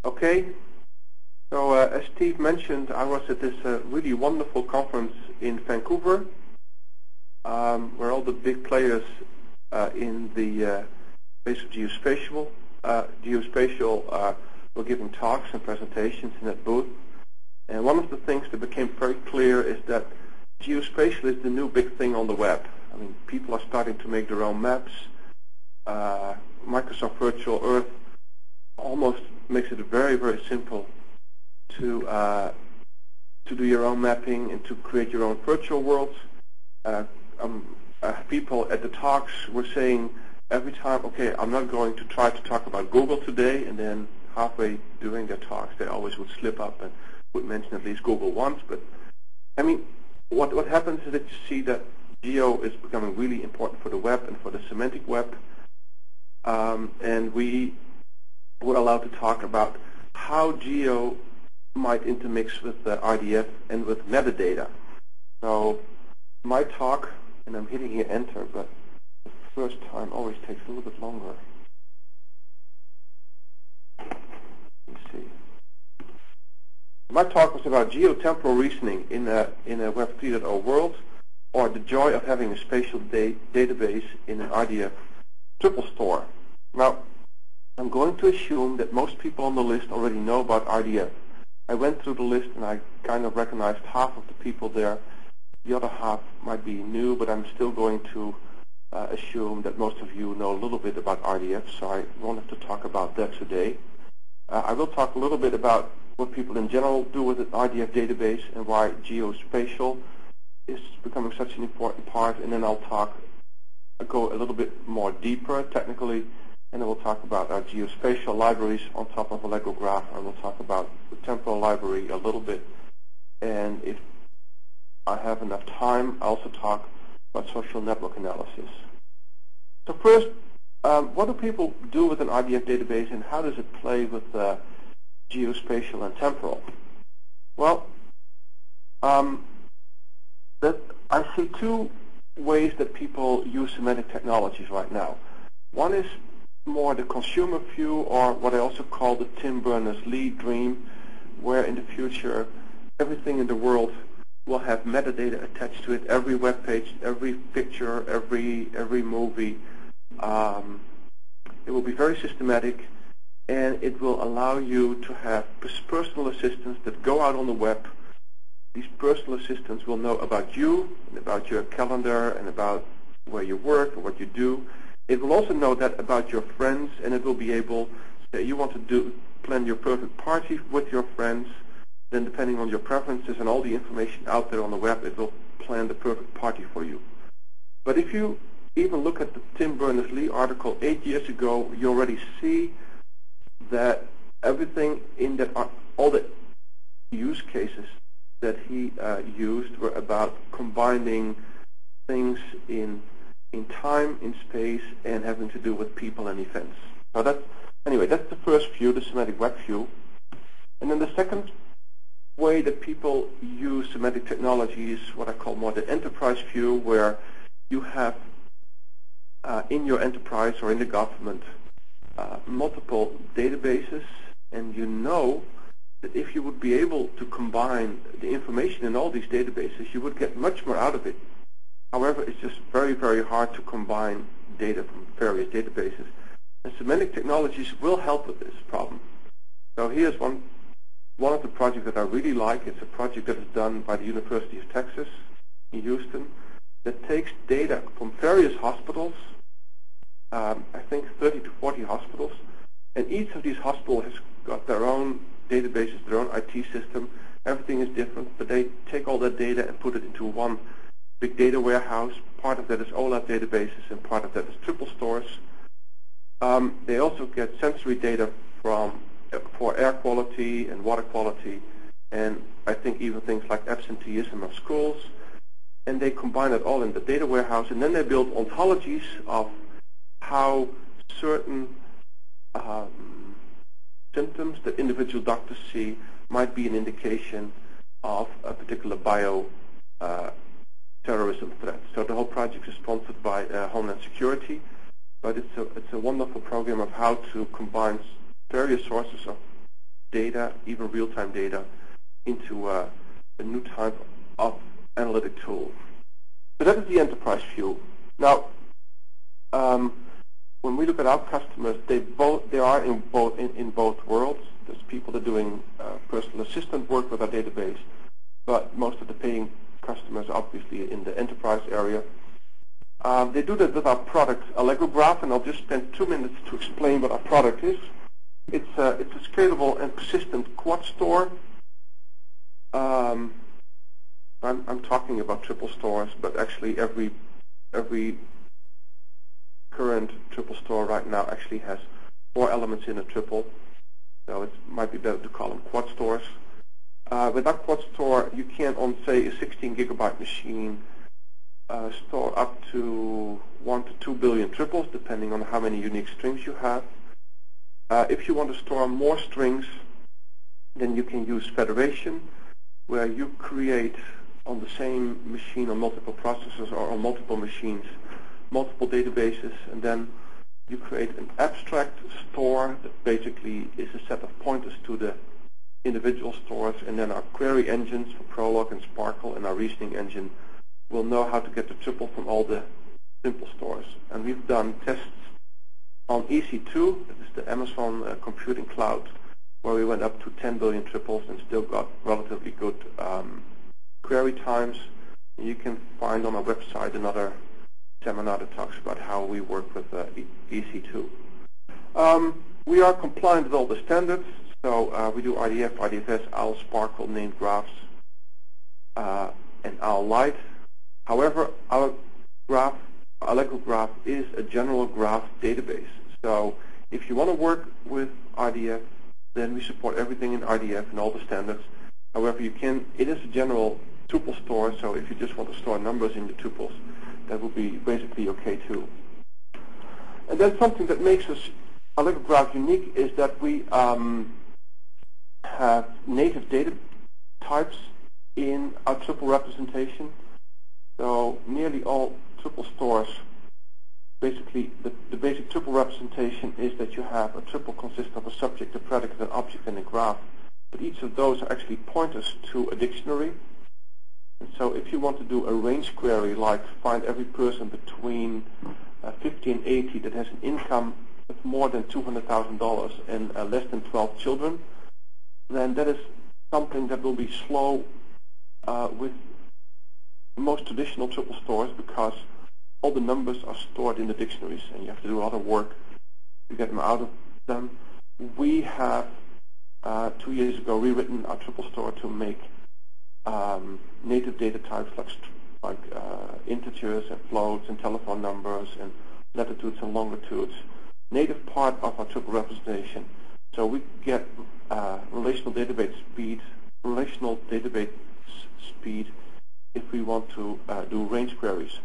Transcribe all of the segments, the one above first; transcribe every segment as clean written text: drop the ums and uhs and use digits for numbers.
Okay, so as Steve mentioned, I was at this really wonderful conference in Vancouver, where all the big players in the space of geospatial were giving talks and presentations in that booth. And one of the things that became very clear is that geospatial is the new big thing on the web. I mean, people are starting to make their own maps. Microsoft Virtual Earth almost makes it very, very simple to do your own mapping and to create your own virtual worlds. People at the talks were saying every time, okay, I'm not going to try to talk about Google today, and then halfway during their talks, they always would slip up and would mention at least Google once. But I mean, what happens is that you see that geo is becoming really important for the web and for the semantic web, and we were allowed to talk about how geo might intermix with the RDF and with metadata. So my talk, and I'm hitting here enter, but the first time always takes a little bit longer. Let's see. My talk was about GeoTemporal reasoning in a Web 3.0 world, or the joy of having a spatial database in an RDF triple store. Now, I'm going to assume that most people on the list already know about RDF. I went through the list and I kind of recognized half of the people there. The other half might be new, but I'm still going to assume that most of you know a little bit about RDF, so I won't have to talk about that today. I will talk a little bit about what people in general do with an RDF database and why geospatial is becoming such an important part, and then I'll go a little bit more deeper technically, and then we'll talk about our geospatial libraries on top of AllegroGraph, and we'll talk about the temporal library a little bit. And if I have enough time, I'll also talk about social network analysis. So first, what do people do with an RDF database, and how does it play with geospatial and temporal? Well, I see two ways that people use semantic technologies right now. One is more the consumer view, or what I also call the Tim Berners-Lee dream, where in the future everything in the world will have metadata attached to it. Every web page, every picture, every movie. It will be very systematic, and it will allow you to have personal assistants that go out on the web. These personal assistants will know about you, and about your calendar, and about where you work or what you do. It will also know that about your friends, and it will be able, say you want to plan your perfect party with your friends, then depending on your preferences and all the information out there on the web, it will plan the perfect party for you. But if you even look at the Tim Berners-Lee article 8 years ago, you already see that everything in that, all the use cases that he used were about combining things in time, in space, and having to do with people and events. So that's the first view, the semantic web view. And then the second way that people use semantic technology is what I call more the enterprise view, where you have in your enterprise or in the government multiple databases, and you know that if you would be able to combine the information in all these databases, you would get much more out of it. However, it's just very, very hard to combine data from various databases. And semantic technologies will help with this problem. So here's one of the projects that I really like. It's a project that is done by the University of Texas in Houston that takes data from various hospitals, I think 30 to 40 hospitals, and each of these hospitals has got their own databases, their own IT system. Everything is different, but they take all that data and put it into one big data warehouse. Part of that is OLAP databases, and part of that is triple stores. They also get sensory data for air quality and water quality, and I think even things like absenteeism of schools. And they combine it all in the data warehouse, and then they build ontologies of how certain symptoms that individual doctors see might be an indication of a particular terrorism threat. So the whole project is sponsored by Homeland Security, but it's a wonderful program of how to combine various sources of data, even real-time data, into a new type of analytic tool. So that is the enterprise view. Now, when we look at our customers, they are in both worlds. There's people that are doing personal assistant work with our database, but most of the paying customers are obviously in the enterprise area. They do that with our product AllegroGraph, and I'll just spend 2 minutes to explain what our product is. It's a scalable and persistent quad store. I'm talking about triple stores, but actually every current triple store right now actually has 4 elements in a triple. So it might be better to call them quad stores. With our quad store, you can, on say a 16 gigabyte machine, store up to 1 to 2 billion triples, depending on how many unique strings you have. If you want to store more strings, then you can use Federation, where you create on the same machine on multiple processors or on multiple machines, multiple databases, and then you create an abstract store that basically is a set of pointers to the individual stores, and then our query engines for Prolog and SPARQL and our reasoning engine will know how to get the triple from all the simple stores. And we've done tests on EC2, that is the Amazon computing cloud, where we went up to 10 billion triples and still got relatively good query times. You can find on our website another seminar that talks about how we work with EC2. We are compliant with all the standards, so we do RDF, RDFS, OWL, SPARQL, named graphs, and OWL Lite. However, our AllegroGraph is a general graph database. So if you want to work with RDF, then we support everything in RDF and all the standards. However, it is a general tuple store, so if you just want to store numbers in the tuples, that would be basically okay too. And then something that makes us AllegroGraph unique is that we have native data types in our triple representation. So nearly all triple stores, basically the basic triple representation is that you have a triple consisting of a subject, a predicate, an object, and a graph. But each of those are actually pointers to a dictionary. And so if you want to do a range query, like find every person between 50 and 80 that has an income of more than $200,000 and less than 12 children, then that is something that will be slow with most traditional triple stores, because all the numbers are stored in the dictionaries and you have to do a lot of work to get them out of them. We have 2 years ago rewritten our triple store to make native data types like integers and floats and telephone numbers and latitudes and longitudes native part of our triple representation. So we get relational database speed if we want to do range queries.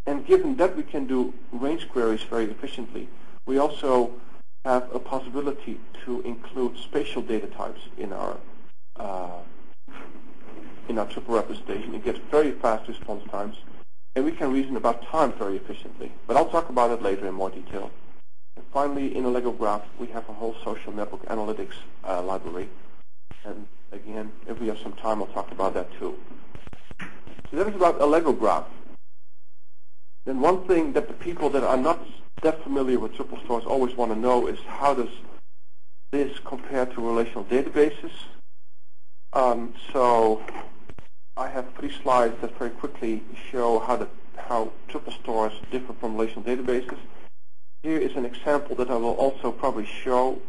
And given that we can do range queries very efficiently, we also have a possibility to include spatial data types in our triple representation. It gets very fast response times, and we can reason about time very efficiently. But I'll talk about it later in more detail. And finally, in AllegroGraph, we have a whole social network analytics library. And again, if we have some time, I'll talk about that too. So that is about AllegroGraph. Then one thing that the people that are not that familiar with triple stores always want to know is, how does this compare to relational databases? So I have 3 slides that very quickly show how triple stores differ from relational databases. Here is an example that I will also probably show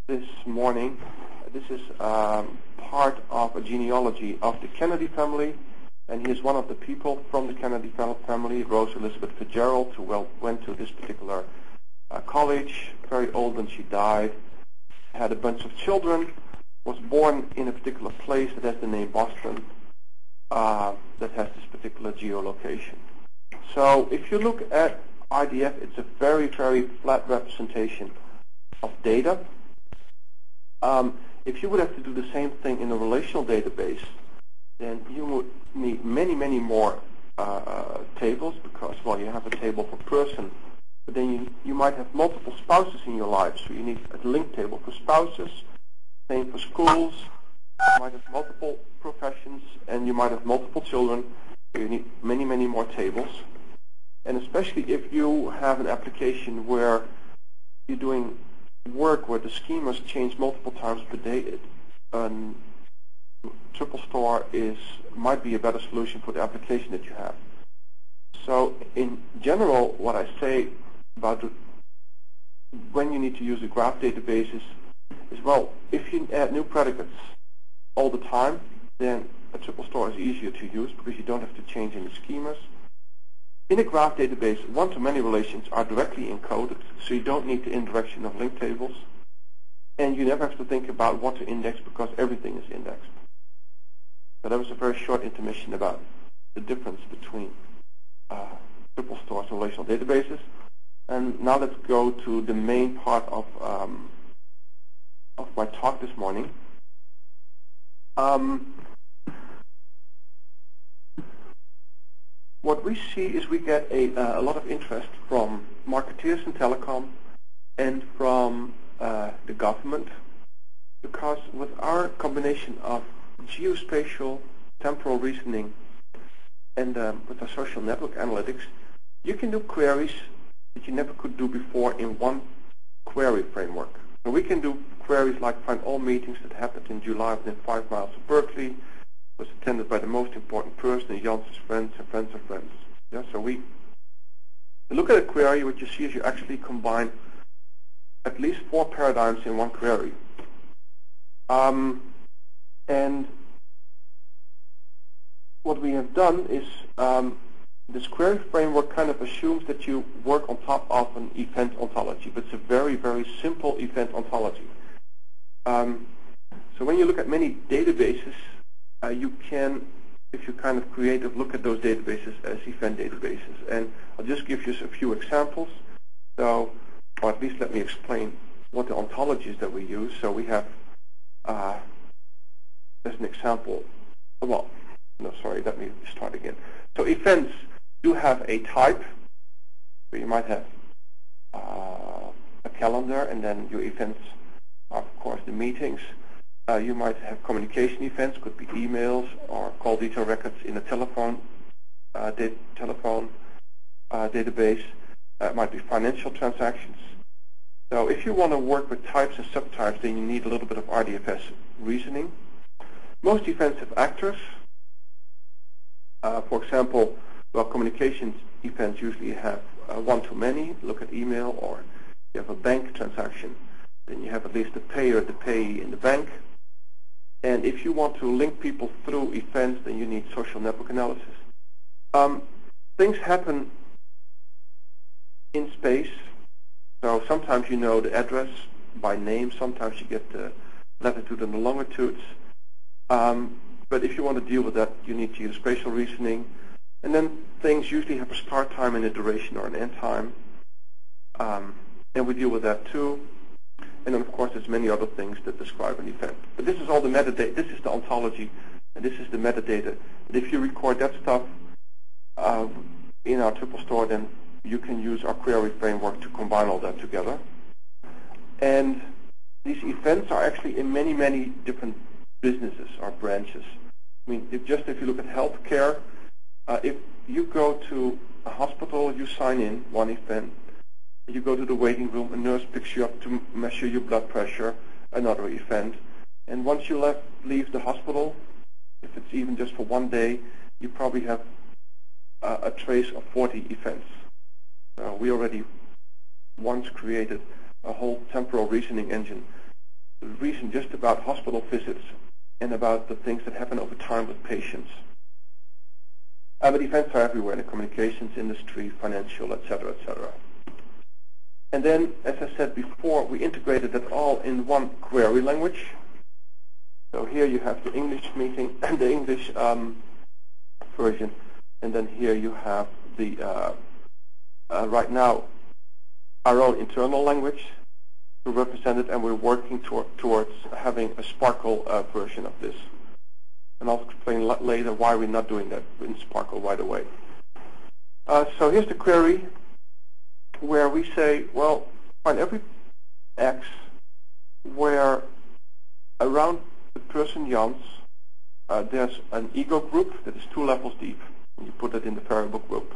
this morning. This is part of a genealogy of the Kennedy family, and here's one of the people from the Kennedy family, Rose Elizabeth Fitzgerald, who went to this particular college, very old when she died, had a bunch of children, was born in a particular place that has the name Boston, that has this particular geolocation. So if you look at RDF, it's a very, very flat representation of data. If you would have to do the same thing in a relational database, then you would need many, many more tables, because, well, you have a table for person, But then you might have multiple spouses in your life, so you need a link table for spouses, same for schools. You might have multiple professions, and you might have multiple children, so you need many, many more tables. And especially if you have an application where you're doing work where the schemas change multiple times per day, triple store might be a better solution for the application that you have. So in general, what I say about when you need to use a graph databases is, well, if you add new predicates all the time, then a triple store is easier to use because you don't have to change any schemas. In a graph database, one-to-many relations are directly encoded, so you don't need the indirection of link tables. And you never have to think about what to index because everything is indexed. So that was a very short intermission about the difference between triple stores and relational databases. And now let's go to the main part of my talk this morning. What we see is we get a lot of interest from marketeers in telecom and from the government, because with our combination of geospatial temporal reasoning and with our social network analytics, you can do queries that you never could do before in one query framework. So we can do queries like find all meetings that happened in July within 5 miles of Berkeley, was attended by the most important person, and Jan's friends and friends of friends. Yeah, so we look at a query. What you see is you actually combine at least 4 paradigms in one query. And what we have done is this query framework kind of assumes that you work on top of an event ontology, but it's a very, very simple event ontology. So when you look at many databases, you can, if you're kind of creative, look at those databases as event databases. And I'll just give you a few examples. So, or at least let me explain what the ontologies that we use. So we have, as an example, well, no, sorry, let me start again. So events do have a type. So you might have a calendar, and then your events are, of course, the meetings. You might have communication events, could be emails or call detail records in a telephone database. It might be financial transactions. So if you want to work with types and subtypes, then you need a little bit of RDFS reasoning. Most events have actors. For example, well, communications events usually have one-to-many. Look at email, or you have a bank transaction. Then you have at least the payer, the payee in the bank. And if you want to link people through events, then you need social network analysis. Things happen in space. So sometimes you know the address by name. Sometimes you get the latitude and the longitudes. But if you want to deal with that, you need to use spatial reasoning. And then things usually have a start time and a duration or an end time. And we deal with that too. And then, of course, there's many other things that describe an event. But this is all the metadata. This is the ontology, and this is the metadata. And if you record that stuff in our triple store, then you can use our query framework to combine all that together. And these events are actually in many, many different businesses or branches. I mean, if you look at healthcare, if you go to a hospital, you sign in, one event. You go to the waiting room, a nurse picks you up to measure your blood pressure, another event. And once you leave the hospital, if it's even just for one day, you probably have a trace of 40 events. We already once created a whole temporal reasoning engine to reason just about hospital visits and about the things that happen over time with patients. But events are everywhere in the communications industry, financial, etc., etc. And then, as I said before, we integrated that all in one query language. So here you have the English meeting and the English version, and then here you have the right now our own internal language to represent it, and we're working towards having a SPARQL version of this. And I'll explain later why we're not doing that in SPARQL right away. So here's the query. where we say, well, find every X where around the person Jans there's an ego group that is 2 levels deep. And you put that in the variable group.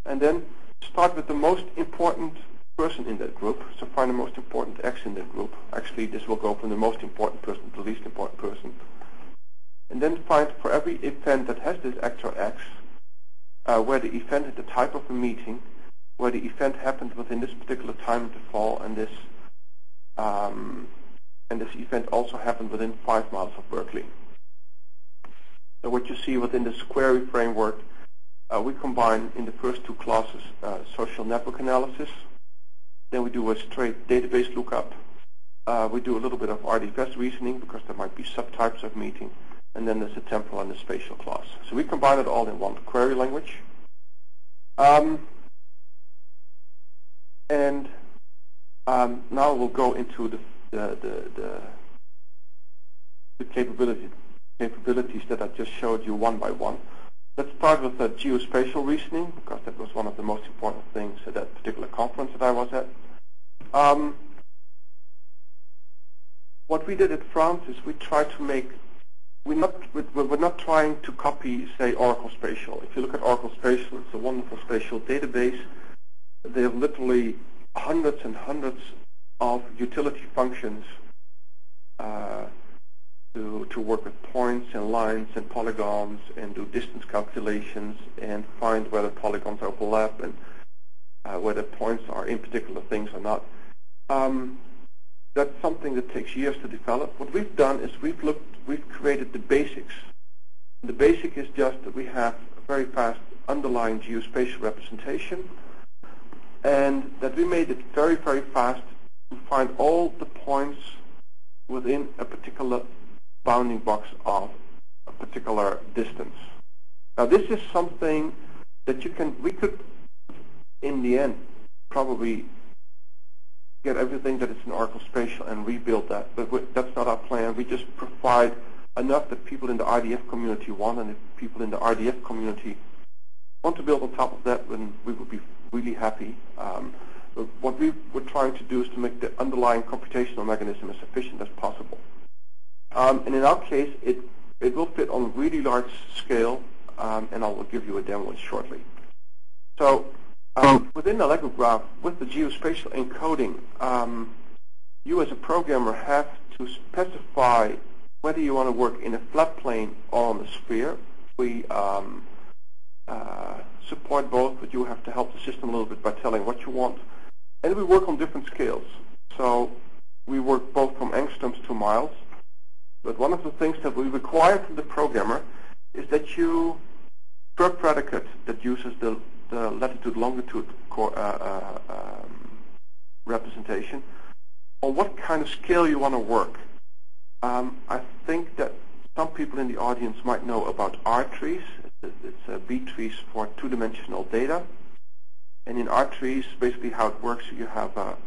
And then start with the most important person in that group. So find the most important X in that group. Actually, this will go from the most important person to the least important person. And then find for every event that has this X or X, where the event is the type of a meeting, where the event happened within this particular time interval, and this event also happened within 5 miles of Berkeley. So what you see within this query framework, we combine in the first 2 classes social network analysis. Then we do a straight database lookup. We do a little bit of RDFS reasoning because there might be subtypes of meeting. And then there's a temporal and a spatial class. So we combine it all in one query language. Now we'll go into the capabilities that I just showed you one by one. Let's start with the geospatial reasoning, because that was one of the most important things at that particular conference that I was at. What we did at France is we tried to make, we're not trying to copy, say, Oracle Spatial. If you look at Oracle Spatial, it's a wonderful spatial database. They have literally hundreds and hundreds of utility functions to work with points and lines and polygons and do distance calculations and find whether polygons overlap and whether points are in particular things or not. That's something that takes years to develop. What we've done is we've created the basics. The basic is just that we have a very fast underlying geospatial representation, and that we made it very, very fast to find all the points within a particular bounding box of a particular distance. Now this is something that we could, in the end, probably get everything that is in Oracle Spatial and rebuild that, but that's not our plan. We just provide enough that people in the RDF community want, and if people in the RDF community want to build on top of that, then we would be really happy. But what we were trying to do is to make the underlying computational mechanism as efficient as possible. And in our case, it will fit on a really large scale, and I will give you a demo shortly. So within AllegroGraph, with the geospatial encoding, you as a programmer have to specify whether you want to work in a flat plane or on a sphere. We support both, but you have to help the system a little bit by telling what you want. And we work on different scales. So we work both from angstroms to miles. But one of the things that we require from the programmer is that you, per predicate that uses the latitude-longitude representation, on what kind of scale you want to work. I think that some people in the audience might know about R trees. It's B trees for 2-dimensional data. And in R trees, basically how it works, you have a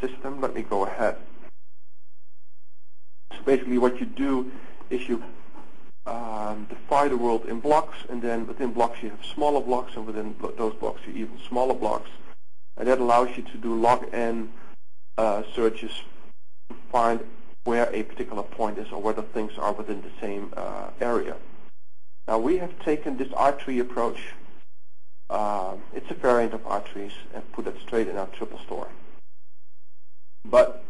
system. Let me go ahead. So basically what you do is you divide the world in blocks, and then within blocks you have smaller blocks, and within those blocks you even smaller blocks. And that allows you to do log n searches to find where a particular point is or whether things are within the same area. Now we have taken this R tree approach, it's a variant of R trees, and put it straight in our triple store. But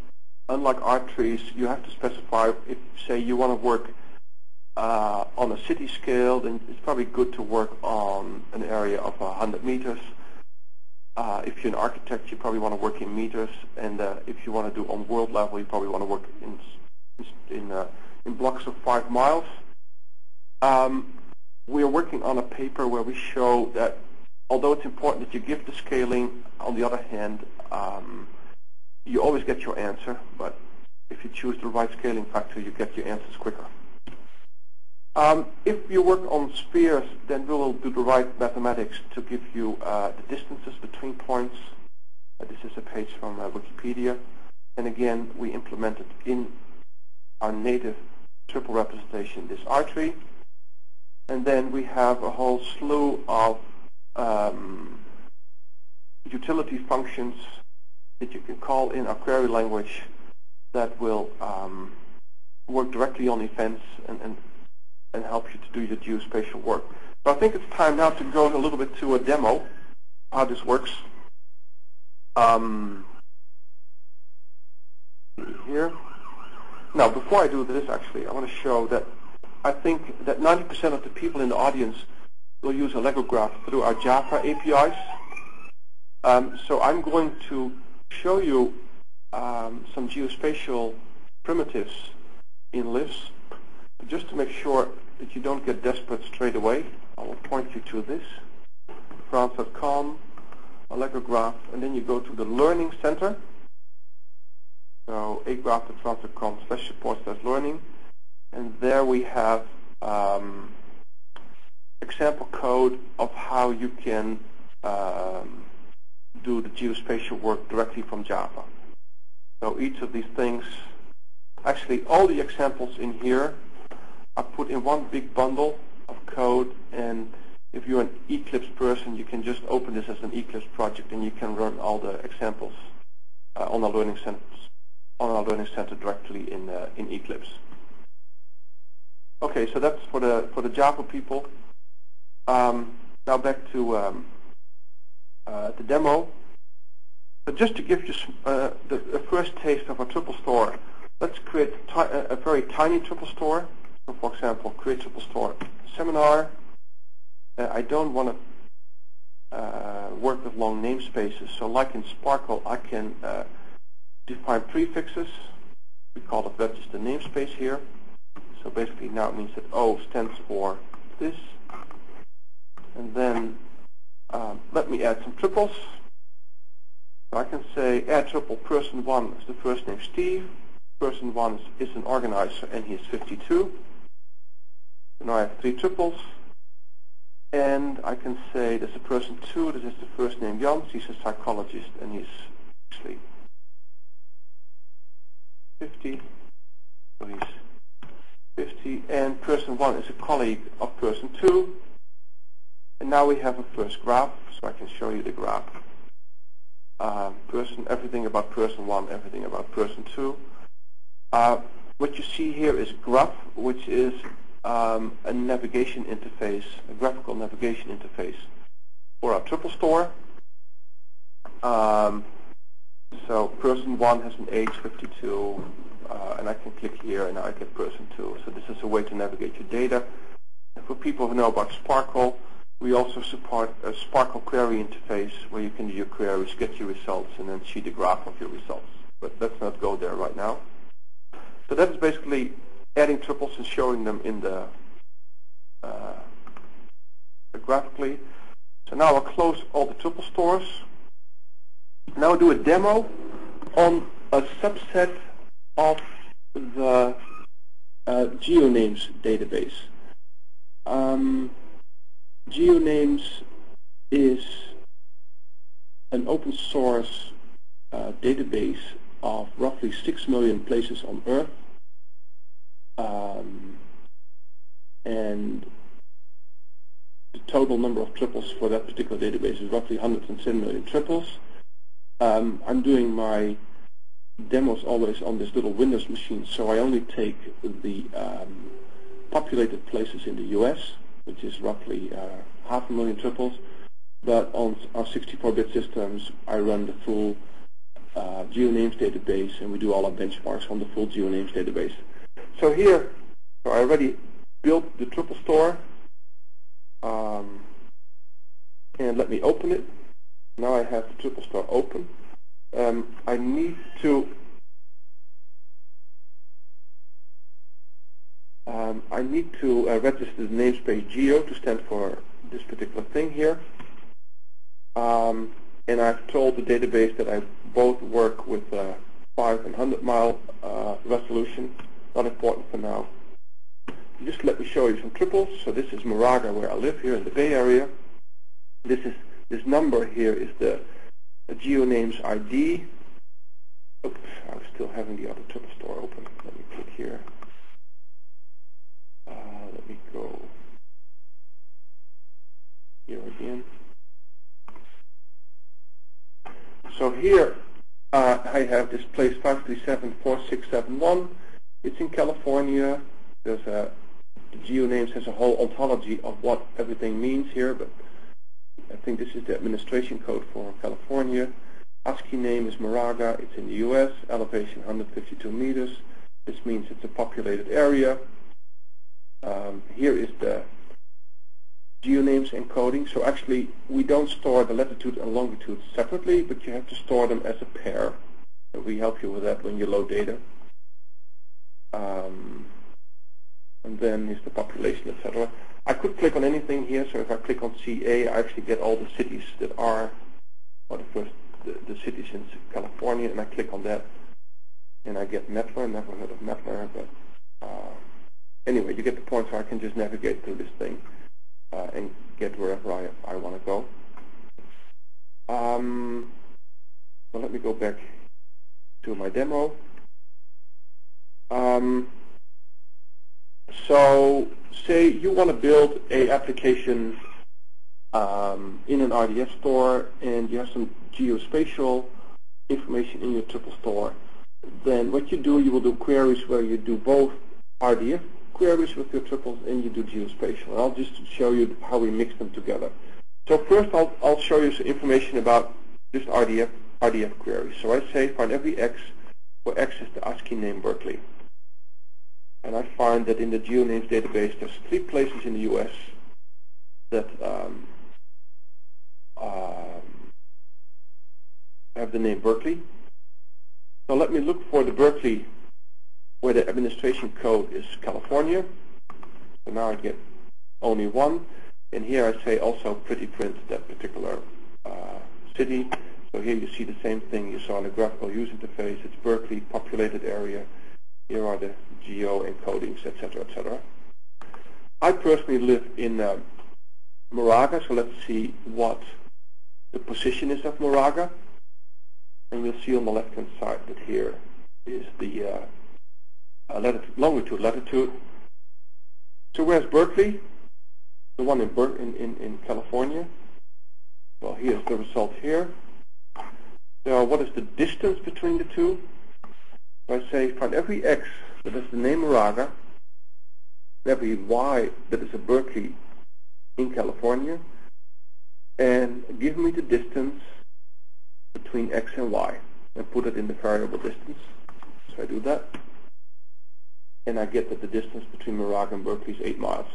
unlike R trees, you have to specify, if say you want to work on a city scale, then it's probably good to work on an area of 100 meters. If you're an architect, you probably want to work in meters, and if you want to do on world level, you probably want to work in blocks of 5 miles. We are working on a paper where we show that although it's important that you give the scaling, on the other hand, you always get your answer, but if you choose the right scaling factor, you get your answers quicker. If you work on spheres, then we will do the right mathematics to give you the distances between points. This is a page from Wikipedia. And again, we implemented in our native triple representation this R tree. And then we have a whole slew of utility functions that you can call in our query language that will work directly on events and help you to do your geospatial work. So I think it's time now to go a little bit to a demo how this works. Here. Now, before I do this, actually, I want to show that I think that 90% of the people in the audience will use AllegroGraph through our Java APIs. So I'm going to show you some geospatial primitives in Lisp, just to make sure that you don't get desperate straight away. I will point you to this, France.com, AllegroGraph, and then you go to the Learning Center. So agraph.france.com/support/learning, and there we have example code of how you can do the geospatial work directly from Java. So each of these things, actually all the examples in here are put in one big bundle of code, and if you're an Eclipse person, you can just open this as an Eclipse project and you can run all the examples on our Learning Center directly in Eclipse. Okay, so that's for the Java people. Now back to the demo. But just to give you the first taste of our triple store, let's create a very tiny triple store. So for example, create triple store seminar. I don't want to work with long namespaces. So like in SPARQL, I can define prefixes. We call it register namespace here. So basically now it means that O stands for this. And then let me add some triples. So I can say add triple person 1 is the first name Steve. Person 1 is an organizer and he is 52. So now I have 3 triples. And I can say there's a person 2, this is the first name Jans, he's a psychologist and he's actually 50. So he's 50. And person 1 is a colleague of person 2. And now we have a first graph, so I can show you the graph. Everything about person 1, everything about person 2. What you see here is graph, which is a navigation interface, a graphical navigation interface for our triple store. So person 1 has an age 52, and I can click here and now I get person 2. So this is a way to navigate your data. And for people who know about SPARQL, we also support a SPARQL query interface where you can do your queries, get your results, and then see the graph of your results. But let's not go there right now. So that is basically adding triples and showing them in the graphically. So now I'll close all the triple stores. Now I'll do a demo on a subset of the GeoNames database. GeoNames is an open source database of roughly 6 million places on Earth. And the total number of triples for that particular database is roughly 110 million triples. I'm doing my demos always on this little Windows machine, so I only take the populated places in the US, which is roughly 500,000 triples. But on our 64-bit systems, I run the full GeoNames database, and we do all our benchmarks on the full GeoNames database. So here, I already built the triple store, and let me open it. Now I have the triple store open. I need to register the namespace geo to stand for this particular thing here. And I've told the database that I both work with 5 and 100 mile resolution. Not important for now. Just let me show you some triples. So this is Moraga, where I live here in the Bay Area. This number here is the GeoNames ID. Oops, I was still having the other triple store open. Let me click here. Let me go here again. So here I have this place 5374671. It's in California. The GeoNames has a whole ontology of what everything means here, but I think this is the administration code for California. ASCII name is Moraga. It's in the US. Elevation 152 meters. This means it's a populated area. Here is the GeoNames encoding. So actually, we don't store the latitude and longitude separately, but you have to store them as a pair. So we help you with that when you load data. And then here's the population, etc. I could click on anything here. So if I click on CA, I actually get all the cities that are, or the cities in California, and I click on that, and I get Mettler. Never heard of Mettler, but anyway, you get the point. So I can just navigate through this thing and get wherever I want to go. So let me go back to my demo. So say you want to build a application in an RDF store, and you have some geospatial information in your tuple store. Then what you do, you will do queries where you do both RDF queries with your tuples and you do geospatial. And I'll just show you how we mix them together. So first I'll show you some information about just RDF queries. So I say find every X where X is the ASCII name Berkeley. And I find that in the GeoNames database there's 3 places in the US that have the name Berkeley. So let me look for the Berkeley where the administration code is California. So now I get only 1. And here I say also pretty print that particular city. So here you see the same thing you saw in the graphical user interface. It's Berkeley, populated area. Here are the geo encodings, etc., etc. I personally live in Moraga, so let's see what the position is of Moraga. And you'll see on the left-hand side that here is the longitude, latitude. So where's Berkeley? The one in California. Well, here's the result here. So what is the distance between the two? So I say find every X that is the name Moraga, every Y that is a Berkeley in California, and give me the distance between X and Y, and put it in the variable distance. So I do that, and I get that the distance between Moraga and Berkeley is 8 miles.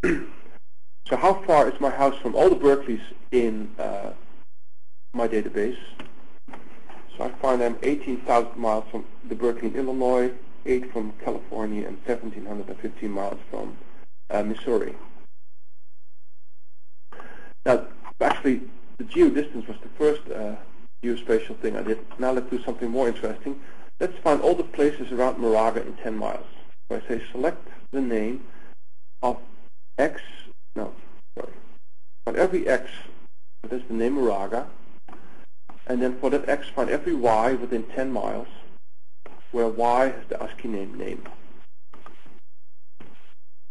So how far is my house from all the Berkeleys in my database? So I find I'm 18,000 miles from the Berkeley in Illinois, 8 from California, and 1,715 miles from Missouri. Now, actually, the geodistance was the first geospatial thing I did. Now let's do something more interesting. Let's find all the places around Moraga in 10 miles. So I say select the name of X, find every X that is the name Moraga, and then for that X find every Y within 10 miles where Y has the ASCII name.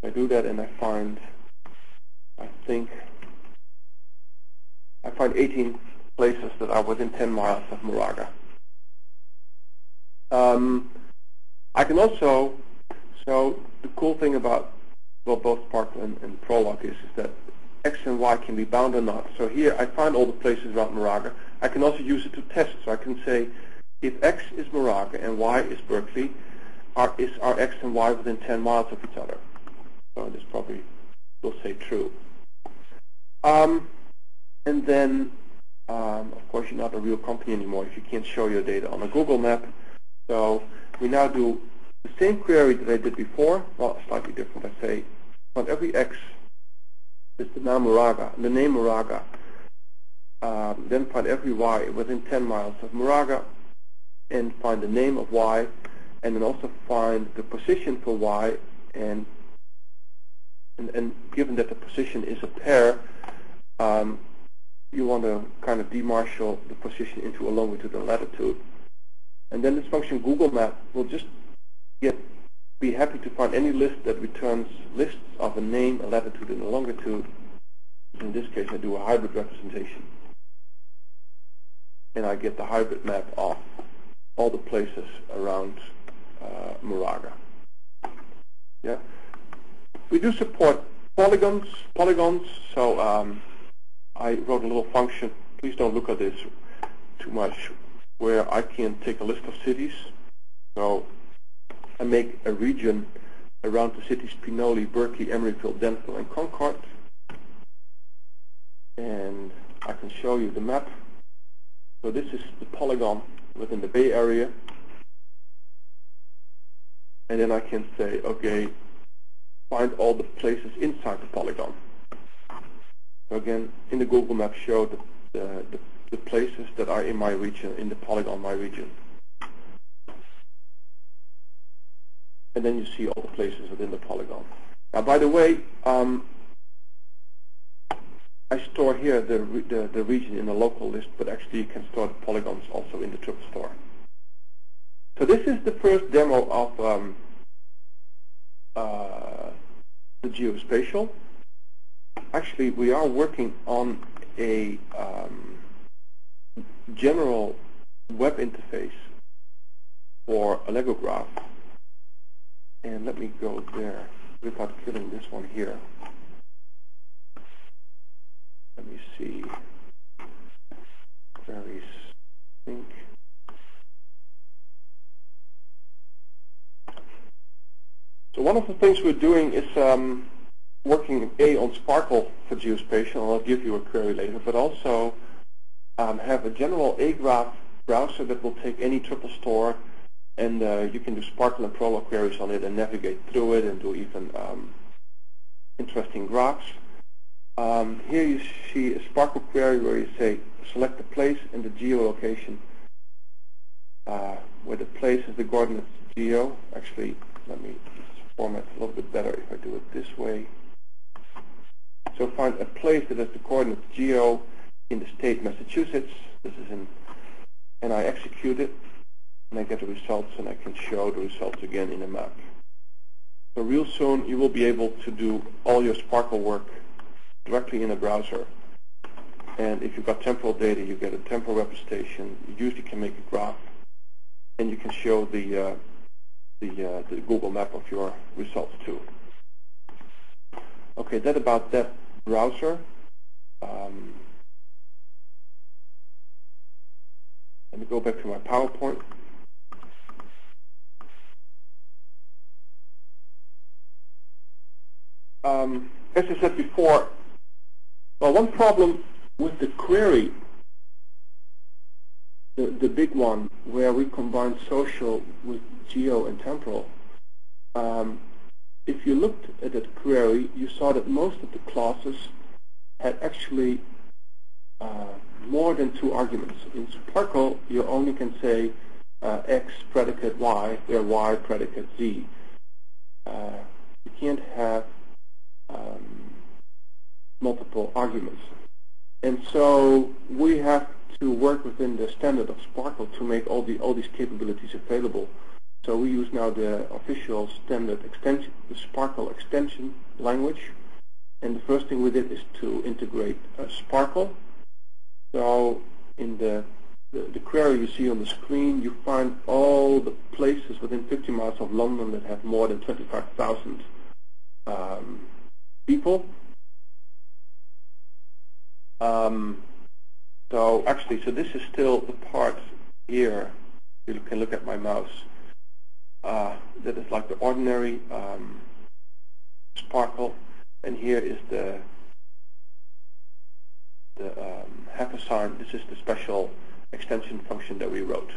I do that and I find 18 places that are within 10 miles of Moraga. I can also, so the cool thing about both SPARQL and Prolog is that X and Y can be bound or not. So here I find all the places around Moraga. I can also use it to test. So I can say if X is Moraga and Y is Berkeley, are X and Y within 10 miles of each other? So this probably will say true. And then, of course, you're not a real company anymore if you can't show your data on a Google map. So we now do the same query that I did before, well, slightly different. I say on every X is the name Moraga, then find every Y within 10 miles of Moraga, and find the name of Y, and then also find the position for Y, and given that the position is a pair, you want to kind of demarshal the position into a longitude and latitude. And then this function Google Map will just be happy to find any list that returns lists of a name, a latitude, and a longitude. In this case, I do a hybrid representation. and I get the hybrid map of all the places around Moraga. Yeah, we do support polygons. So I wrote a little function. Please don't look at this too much, where I can take a list of cities. So I make a region around the cities Pinoli, Berkeley, Emeryville, Denville, and Concord. And I can show you the map. So this is the polygon within the Bay Area. And then I can say, okay, find all the places inside the polygon. So again, in the Google Map, show the places that are in my region, in the polygon, my region. And then you see all the places within the polygon. Now, by the way, I store here the region in a local list, but actually you can store the polygons also in the triple store. So this is the first demo of the geospatial. Actually, we are working on a general web interface for AllegroGraph. And let me go there without killing this one here. Let me see. Queries sync. So one of the things we're doing is working on SPARQL for geospatial, and I'll give you a query later, but also have a general graph browser that will take any triple store, and you can do SPARQL and Prolog queries on it and navigate through it and do even interesting graphs. Here you see a SPARQL query where you say select the place and the geolocation, where the place is the coordinates geo. Actually, let me format a little bit better if I do it this way. So find a place that has the coordinates geo in the state Massachusetts. This is in, and I execute it, and I get the results, and I can show the results again in a map. So real soon you will be able to do all your SPARQL work directly in a browser. And if you've got temporal data, you get a temporal representation. You usually can make a graph, and you can show the Google map of your results too. Okay, that about that browser. Let me go back to my PowerPoint. As I said before, well, one problem with the query, the big one, where we combine social with geo and temporal, if you looked at that query, you saw that most of the clauses had actually more than 2 arguments. In SPARQL, you only can say X predicate Y, where Y predicate Z. You can't have multiple arguments. And so we have to work within the standard of SPARQL to make all these capabilities available. So we use now the official standard extension, the SPARQL extension language. And the first thing we did is to integrate SPARQL. So in the query you see on the screen, you find all the places within 50 miles of London that have more than 25,000 people. So actually, so this is still the part here. You can look at my mouse. That is like the ordinary SPARQL, and here is the #. This is the special extension function that we wrote.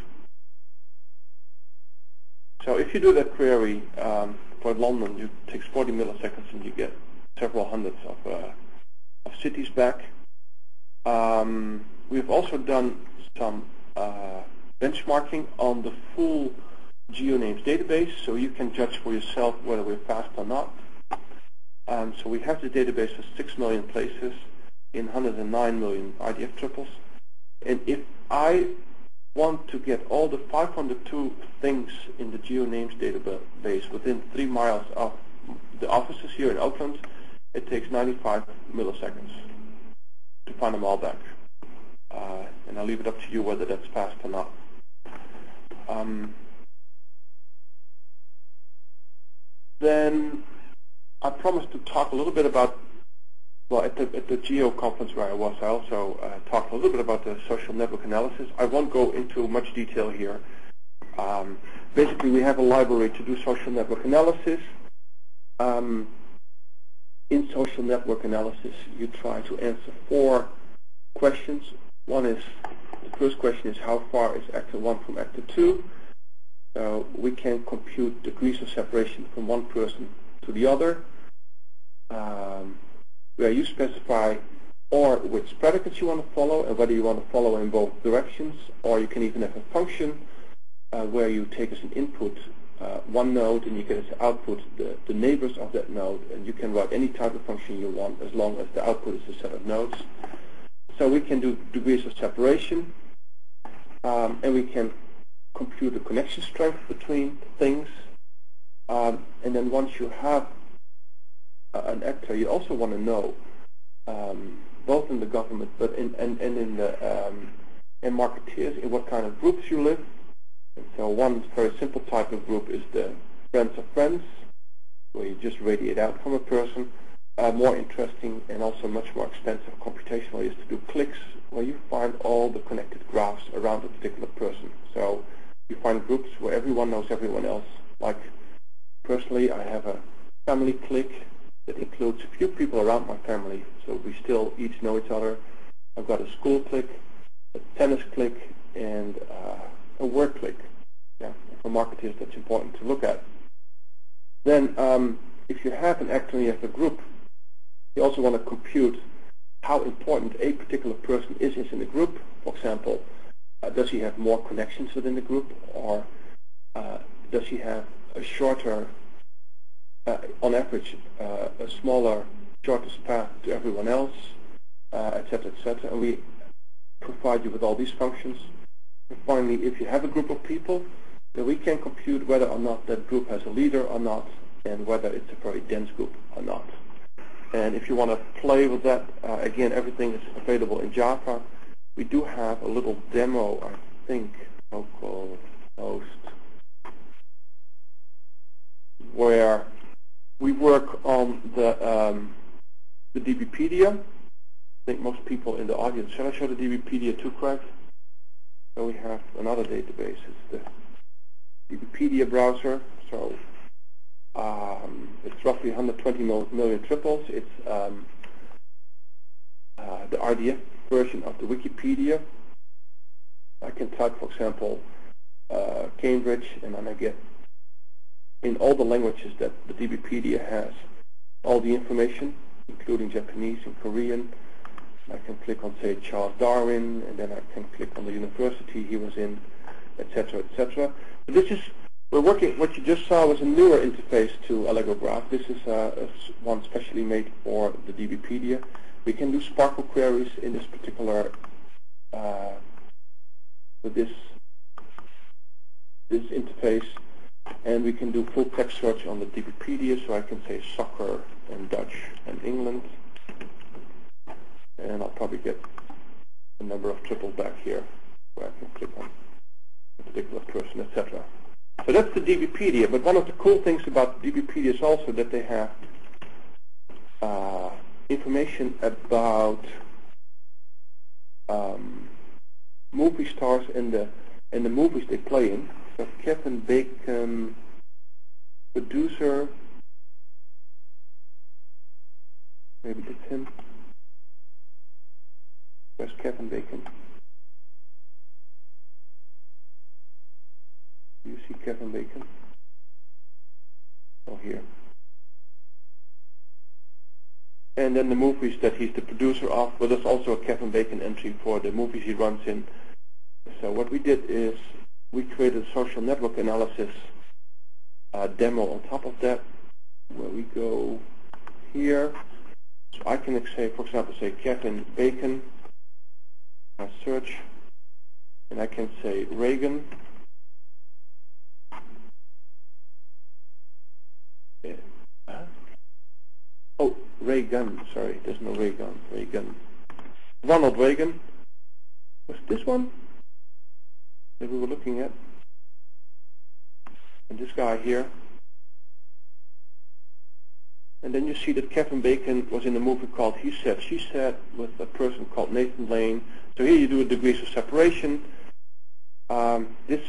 So if you do that query for London, it takes 40 milliseconds, and you get several hundreds of cities back. We've also done some benchmarking on the full GeoNames database, so you can judge for yourself whether we're fast or not. So we have the database for 6 million places in 109 million RDF triples. And if I want to get all the 502 things in the GeoNames database within 3 miles of the offices here in Oakland, it takes 95 milliseconds to find them all back. and I'll leave it up to you whether that's fast or not. Then I promised to talk a little bit about, well, at the Geo conference where I was, I also talked a little bit about the social network analysis. I won't go into much detail here. Basically, we have a library to do social network analysis. In social network analysis, you try to answer 4 questions. The first question is, how far is actor 1 from actor 2? So we can compute degrees of separation from one person to the other, where you specify or which predicates you want to follow and whether you want to follow in both directions, or you can even have a function where you take as an input one node and you get as output the neighbors of that node, and you can write any type of function you want as long as the output is a set of nodes. So we can do degrees of separation, and we can compute the connection strength between things. And then once you have an actor, you also want to know, both in the government but in marketeers, in what kind of groups you live. And so one very simple type of group is the friends of friends, where you just radiate out from a person. More interesting and also much more expensive computationally is to do clicks, where you find all the connected graphs around a particular person. So you find groups where everyone knows everyone else. Like personally, I have a family clique that includes a few people around my family, so we still each know each other. I've got a school clique, a tennis clique, and a work clique. Yeah, for marketers, that's important to look at. Then, if you have an actor and you have a group, you also want to compute how important a particular person is in the group. For example, does he have more connections within the group, or does he have a shorter, on average, a smaller, shortest path to everyone else, etc., etc. And we provide you with all these functions. And finally, if you have a group of people, then we can compute whether or not that group has a leader or not, and whether it's a very dense group or not. And if you want to play with that, again, everything is available in Java. We do have a little demo, I think, local host, where we work on the DBpedia. I think most people in the audience, shall I show the DBpedia too, Craig? So we have another database. It's the DBpedia browser. So it's roughly 120 million triples. It's the RDF version of the Wikipedia. I can type, for example, Cambridge, and then I get, in all the languages that the DBpedia has, all the information, including Japanese and Korean. I can click on, say, Charles Darwin, and then I can click on the university he was in, etc., etc. So this is, we're working, what you just saw was a newer interface to AllegroGraph. This is one specially made for the DBpedia. We can do SPARQL queries in this particular, with this interface, and we can do full text search on the DBpedia, so I can say soccer and Dutch and England, and I'll probably get a number of triples back here, where I can click on a particular person, etc. So that's the DBpedia, but one of the cool things about DBpedia is also that they have information about movie stars and the movies they play in. So Kevin Bacon, producer, maybe it's him. Where's Kevin Bacon? Do you see Kevin Bacon? Oh, here. And then the movies that he's the producer of, but there's also a Kevin Bacon entry for the movies he runs in. So what we did is we created a social network analysis demo on top of that, where we go here. So I can say, for example, say Kevin Bacon, search, and I can say Reagan. Oh, Reagan, sorry, there's no Reagan. Ronald Reagan. was this one that we were looking at, and this guy here. And then you see that Kevin Bacon was in a movie called He Said, She Said with a person called Nathan Lane. So here you do degrees of separation. This,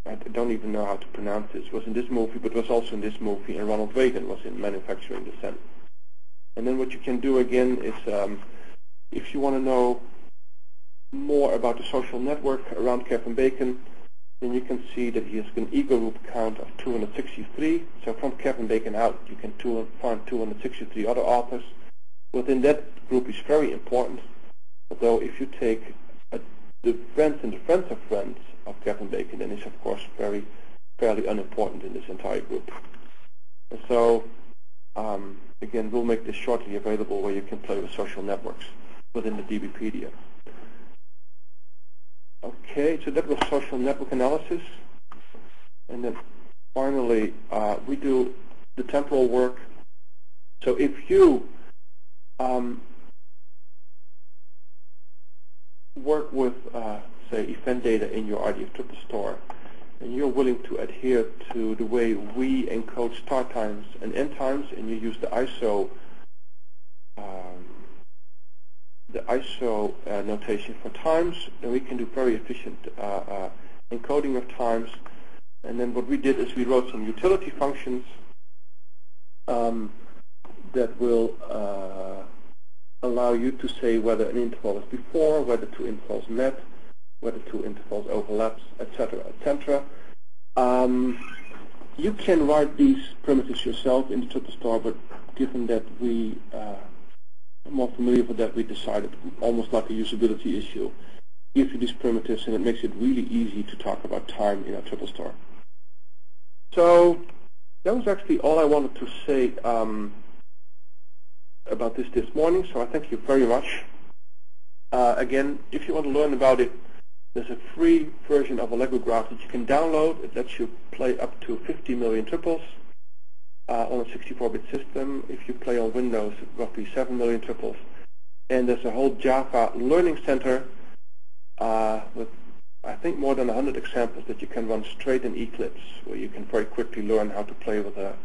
I don't even know how to pronounce this, was in this movie, but was also in this movie, and Ronald Reagan was in Manufacturing Descent. And then what you can do again is, if you want to know more about the social network around Kevin Bacon, then you can see that he has an ego group count of 263. So from Kevin Bacon out, you can find 263 other authors. Within that group is very important, although if you take the friends and the friends of Kevin Bacon, then it's of course fairly unimportant in this entire group. And so, again, we'll make this shortly available where you can play with social networks within the DBpedia. Okay, so that was social network analysis. And then finally, we do the temporal work. So if you work with, say, event data in your RDF triple store, and you're willing to adhere to the way we encode start times and end times, and you use the ISO notation for times, then we can do very efficient encoding of times. And then what we did is we wrote some utility functions that will allow you to say whether an interval is before, whether two intervals met, whether two intervals overlaps, etc., etc. You can write these primitives yourself in the triple store, but given that we are more familiar with that, we decided, almost like a usability issue, give you these primitives, and it makes it really easy to talk about time in our triple store. So that was actually all I wanted to say about this morning, so I thank you very much. Again, if you want to learn about it, there's a free version of AllegroGraph that you can download. It lets you play up to 50 million triples on a 64-bit system. If you play on Windows, roughly 7 million triples. And there's a whole Java Learning Center with, I think, more than 100 examples that you can run straight in Eclipse, where you can very quickly learn how to play with a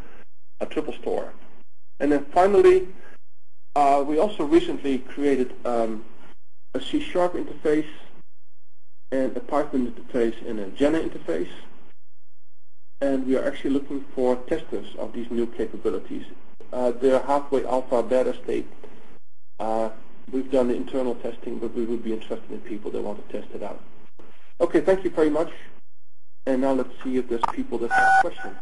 triple store. And then finally, we also recently created a C# interface and a Python interface and a Jena interface. And we are actually looking for testers of these new capabilities. They're halfway alpha beta state. We've done the internal testing, but we would be interested in people that want to test it out. Okay, thank you very much. And now let's see if there's people that have questions.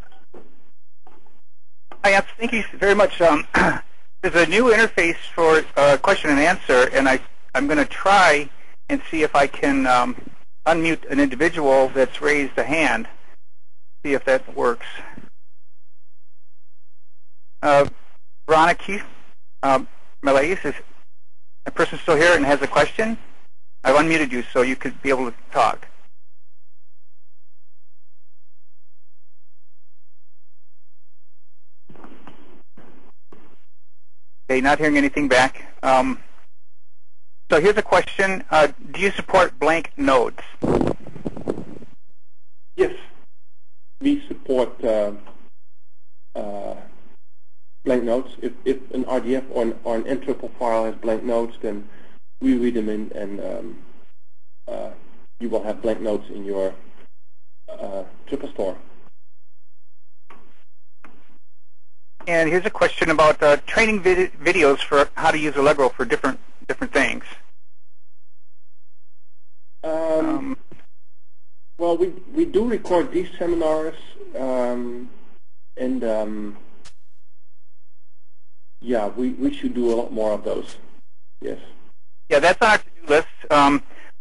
Hi, thank you very much. There's a new interface for question and answer, and I'm going to try and see if I can unmute an individual that's raised a hand. See if that works. Veronica Malaise, is a person still here and has a question? I've unmuted you so you could be able to talk. Okay, not hearing anything back. So here's a question. Do you support blank nodes? Yes. We support blank nodes. If an RDF or an ntriple file has blank nodes, then we read them in, and you will have blank nodes in your triple store. And here's a question about training videos for how to use Allegro for different things. Well, we do record these seminars, yeah, we should do a lot more of those. Yes. Yeah, that's on our to-do list.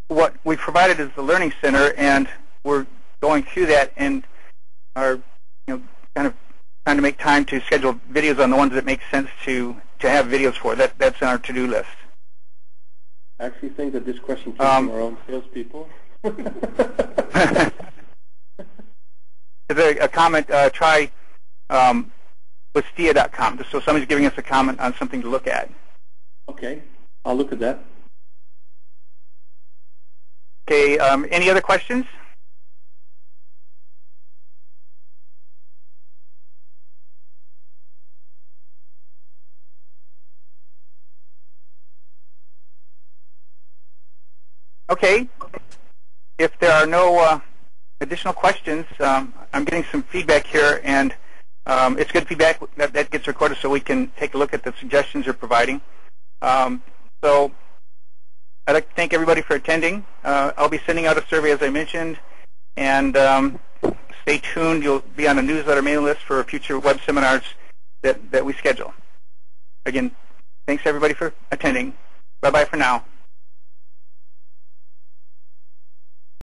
What we provided is the Learning Center, and we're going through that and are, kind of trying to make time to schedule videos on the ones that make sense to have videos for. That's on our to-do list. I actually think that this question came from our own salespeople. There's a comment, try with stia.com, so somebody's giving us a comment on something to look at. Okay, I'll look at that. Okay, any other questions? Okay, if there are no additional questions, I'm getting some feedback here, and it's good feedback that gets recorded so we can take a look at the suggestions you're providing. So I'd like to thank everybody for attending. I'll be sending out a survey, as I mentioned, and stay tuned. You'll be on a newsletter mailing list for future web seminars that we schedule. Again, thanks everybody for attending. Bye-bye for now.